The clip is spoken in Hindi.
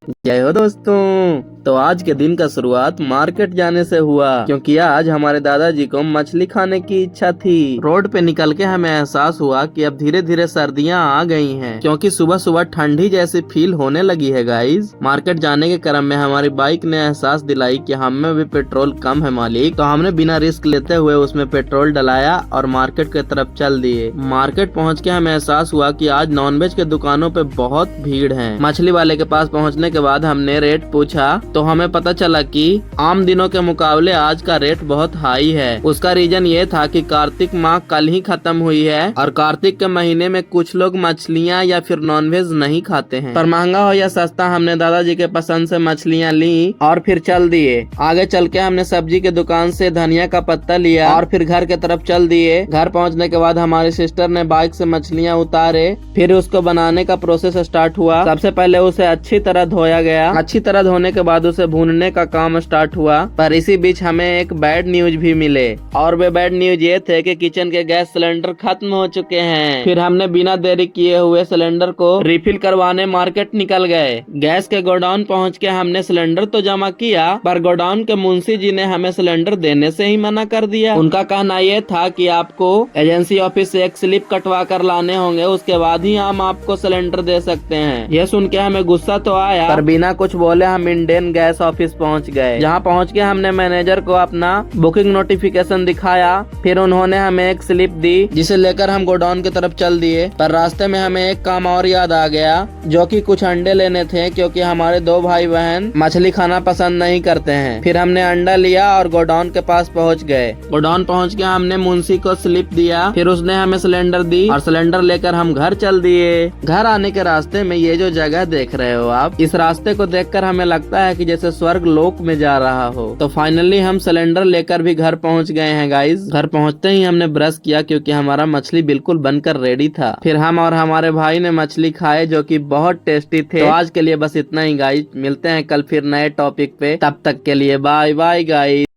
जय हो दोस्तों। तो आज के दिन का शुरुआत मार्केट जाने से हुआ, क्योंकि आज हमारे दादाजी को मछली खाने की इच्छा थी। रोड पे निकल के हमें एहसास हुआ कि अब धीरे धीरे सर्दियां आ गई हैं, क्योंकि सुबह सुबह ठंडी जैसी फील होने लगी है गाइस। मार्केट जाने के क्रम में हमारी बाइक ने एहसास दिलाई कि हम में भी पेट्रोल कम है मालिक, तो हमने बिना रिस्क लेते हुए उसमें पेट्रोल डलाया और मार्केट की तरफ चल दिए। मार्केट पहुँच के हमें एहसास हुआ कि आज नॉनवेज के दुकानों पे बहुत भीड़ है। मछली वाले के पास पहुँचने के बाद हमने रेट पूछा तो हमें पता चला कि आम दिनों के मुकाबले आज का रेट बहुत हाई है। उसका रीजन ये था कि कार्तिक माह कल ही खत्म हुई है और कार्तिक के महीने में कुछ लोग मछलियाँ या फिर नॉनवेज नहीं खाते हैं। पर महंगा हो या सस्ता, हमने दादाजी के पसंद से मछलियाँ ली और फिर चल दिए। आगे चल के हमने सब्जी के दुकान से धनिया का पत्ता लिया और फिर घर के तरफ चल दिए। घर पहुँचने के बाद हमारी सिस्टर ने बाइक से मछलियाँ उतारे, फिर उसको बनाने का प्रोसेस स्टार्ट हुआ। सबसे पहले उसे अच्छी तरह धोया गया। अच्छी तरह धोने के बाद उसे भूनने का काम स्टार्ट हुआ। पर इसी बीच हमें एक बैड न्यूज भी मिले, और वे बैड न्यूज ये थे कि किचन के गैस सिलेंडर खत्म हो चुके हैं। फिर हमने बिना देरी किए हुए सिलेंडर को रिफिल करवाने मार्केट निकल गए। गैस के गोडाउन पहुंच के हमने सिलेंडर तो जमा किया, पर गोडाउन के मुंशी जी ने हमें सिलेंडर देने से ही मना कर दिया। उनका कहना ये था कि आपको एजेंसी ऑफिस से एक स्लिप कटवा कर लाने होंगे, उसके बाद ही हम आपको सिलेंडर दे सकते हैं। यह सुन के हमें गुस्सा तो आया, पर बिना कुछ बोले हम इंडियन गैस ऑफिस पहुंच गए। जहां पहुंच के हमने मैनेजर को अपना बुकिंग नोटिफिकेशन दिखाया। फिर उन्होंने हमें एक स्लिप दी, जिसे लेकर हम गोडाउन की तरफ चल दिए। पर रास्ते में हमें एक काम और याद आ गया, जो कि कुछ अंडे लेने थे, क्योंकि हमारे दो भाई बहन मछली खाना पसंद नहीं करते हैं। फिर हमने अंडा लिया और गोडाउन के पास पहुँच गए। गोडाउन पहुँच के हमने मुंशी को स्लिप दिया, फिर उसने हमें सिलेंडर दी और सिलेंडर लेकर हम घर चल दिए। घर आने के रास्ते में ये जो जगह देख रहे हो आप, इस रास्ते को देखकर हमें लगता है कि जैसे स्वर्ग लोक में जा रहा हो। तो फाइनली हम सिलेंडर लेकर भी घर पहुंच गए हैं गाइस। घर पहुंचते ही हमने ब्रश किया, क्योंकि हमारा मछली बिल्कुल बनकर रेडी था। फिर हम और हमारे भाई ने मछली खाए, जो कि बहुत टेस्टी थे। तो आज के लिए बस इतना ही गाइस, मिलते हैं कल फिर नए टॉपिक पे। तब तक के लिए बाय बाय गाइस।